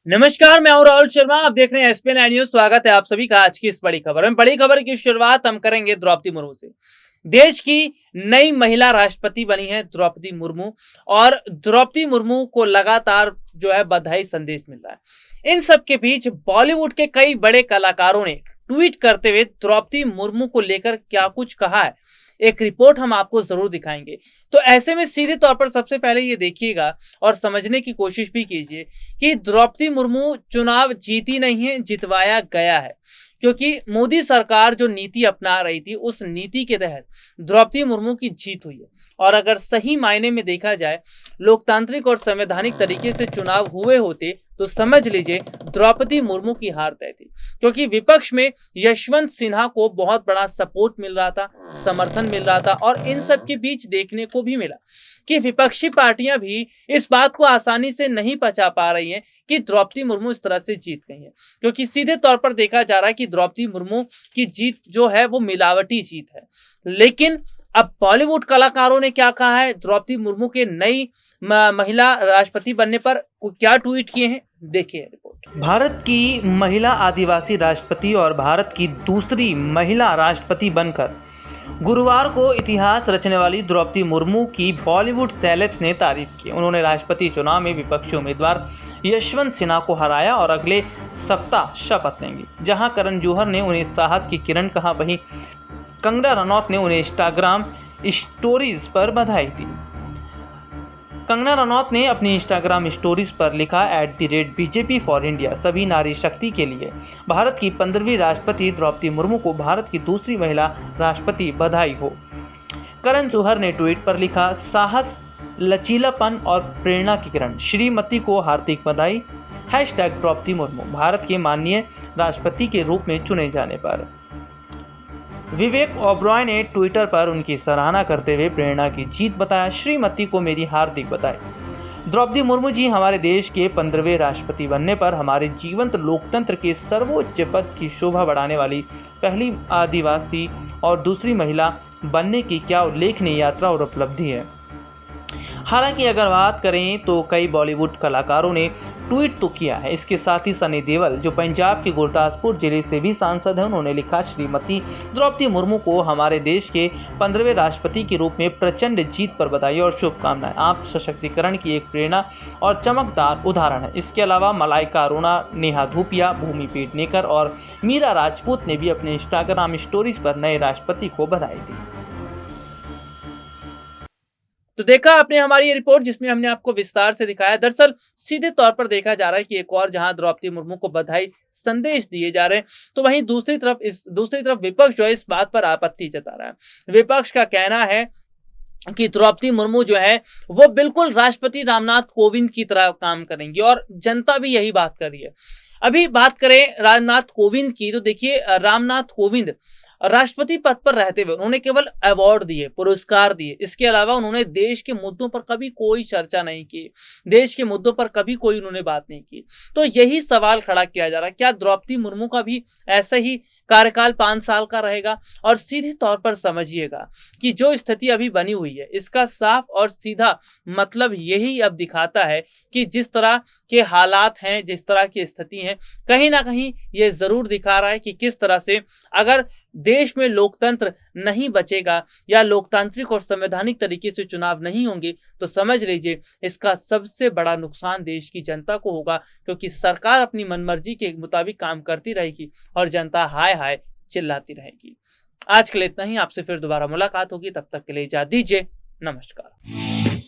नमस्कार, मैं हूं राहुल शर्मा। आप देख रहे हैं एसपीएन न्यूज। स्वागत है आप सभी का आज की इस बड़ी खबर में। बड़ी खबर की शुरुआत हम करेंगे द्रौपदी मुर्मू से। देश की नई महिला राष्ट्रपति बनी है द्रौपदी मुर्मू और द्रौपदी मुर्मू को लगातार बधाई संदेश मिल रहा है। इन सब के बीच बॉलीवुड के कई बड़े कलाकारों ने ट्वीट करते हुए द्रौपदी मुर्मू को लेकर क्या कुछ कहा है, एक रिपोर्ट हम आपको जरूर दिखाएंगे। तो ऐसे में सीधे तौर पर सबसे पहले ये देखिएगा और समझने की कोशिश भी कीजिए कि द्रौपदी मुर्मू चुनाव जीती नहीं है, जितवाया गया है। क्योंकि मोदी सरकार जो नीति अपना रही थी उस नीति के तहत द्रौपदी मुर्मू की जीत हुई है। और अगर सही मायने में देखा जाए, लोकतांत्रिक और संवैधानिक तरीके से चुनाव हुए होते तो समझ लीजिए द्रौपदी मुर्मू की हार तय थी। क्योंकि विपक्ष में यशवंत सिन्हा को बहुत बड़ा सपोर्ट मिल रहा था, समर्थन मिल रहा था और इन सब के बीच देखने को भी मिला कि विपक्षी पार्टियां भी इस बात को आसानी से नहीं पचा पा रही हैं कि द्रौपदी मुर्मू इस तरह से जीत गई है। क्योंकि सीधे तौर पर देखा जा रहा है कि द्रौपदी मुर्मू की जीत जो है वो मिलावटी जीत है। लेकिन अब बॉलीवुड कलाकारों ने क्या कहा है, द्रौपदी मुर्मू के नई महिला राष्ट्रपति बनने पर क्या ट्वीट किए हैं, देखिए रिपोर्ट। भारत की महिला आदिवासी राष्ट्रपति और भारत की दूसरी महिला राष्ट्रपति बनकर गुरुवार को इतिहास रचने वाली द्रौपदी मुर्मू की बॉलीवुड सेलेब्स ने तारीफ की। उन्होंने राष्ट्रपति चुनाव में विपक्षी उम्मीदवार यशवंत सिन्हा को हराया और अगले सप्ताह शपथ लेंगी। जहां करण जौहर ने उन्हें साहस की किरण कहा, वहीं कंगना रनौत ने उन्हें इंस्टाग्राम स्टोरीज पर बधाई दी। कंगना रनौत ने अपनी इंस्टाग्राम स्टोरीज पर लिखा @BJP फॉर इंडिया, सभी नारी शक्ति के लिए। भारत की 15वीं राष्ट्रपति द्रौपदी मुर्मू को भारत की दूसरी महिला राष्ट्रपति, बधाई हो। करण जौहर ने ट्वीट पर लिखा, साहस, लचीलापन और प्रेरणा की किरण, श्रीमती को हार्दिक बधाई। #द्रौपदी मुर्मू भारत के माननीय राष्ट्रपति के रूप में चुने जाने पर। विवेक ओबरॉय ने ट्विटर पर उनकी सराहना करते हुए प्रेरणा की जीत बताया, श्रीमती को मेरी हार्दिक बधाई। द्रौपदी मुर्मू जी हमारे देश के 15वें राष्ट्रपति बनने पर हमारे जीवंत लोकतंत्र के सर्वोच्च पद की शोभा बढ़ाने वाली पहली आदिवासी और दूसरी महिला बनने की क्या उल्लेखनीय यात्रा और उपलब्धि है। हालांकि अगर बात करें तो कई बॉलीवुड कलाकारों ने ट्वीट तो किया है। इसके साथ ही सनी देओल, जो पंजाब के गुरदासपुर जिले से भी सांसद हैं, उन्होंने लिखा, श्रीमती द्रौपदी मुर्मू को हमारे देश के 15वें राष्ट्रपति के रूप में प्रचंड जीत पर बधाई और शुभकामनाएं। आप सशक्तिकरण की एक प्रेरणा और चमकदार उदाहरण है। इसके अलावा मलाइका अरोड़ा, नेहा धूपिया, भूमि पेडनेकर और मीरा राजपूत ने भी अपने इंस्टाग्राम स्टोरीज पर नए राष्ट्रपति को बधाई दी। तो देखा आपने हमारी ये रिपोर्ट, जिसमें हमने आपको विस्तार से दिखाया। दरअसल सीधे तौर पर देखा जा रहा है कि एक और जहां द्रौपदी मुर्मू को बधाई संदेश दिए जा रहे हैं, तो वहीं दूसरी तरफ विपक्ष जो है इस बात पर आपत्ति जता रहा है। विपक्ष का कहना है कि द्रौपदी मुर्मू जो है वो बिल्कुल राष्ट्रपति रामनाथ कोविंद की तरह काम करेंगी और जनता भी यही बात कर रही है। अभी बात करें रामनाथ कोविंद की, तो देखिए रामनाथ कोविंद राष्ट्रपति पद पर रहते हुए उन्होंने केवल अवार्ड दिए, पुरस्कार दिए। इसके अलावा उन्होंने देश के मुद्दों पर कभी कोई चर्चा नहीं की, देश के मुद्दों पर कभी कोई उन्होंने बात नहीं की। तो यही सवाल खड़ा किया जा रहा है, क्या द्रौपदी मुर्मू का भी ऐसा ही कार्यकाल 5 साल का रहेगा? और सीधे तौर पर समझिएगा कि जो स्थिति अभी बनी हुई है, इसका साफ और सीधा मतलब यही अब दिखाता है कि जिस तरह के हालात हैं, जिस तरह की स्थिति है, कहीं ना कहीं ये जरूर दिखा रहा है कि किस तरह से अगर देश में लोकतंत्र नहीं बचेगा या लोकतांत्रिक और संवैधानिक तरीके से चुनाव नहीं होंगे, तो समझ लीजिए इसका सबसे बड़ा नुकसान देश की जनता को होगा। क्योंकि सरकार अपनी मनमर्जी के मुताबिक काम करती रहेगी और जनता हाय हाय चिल्लाती रहेगी। आज के लिए इतना ही। आपसे फिर दोबारा मुलाकात होगी, तब तक के लिए इजाजत दीजिए। नमस्कार।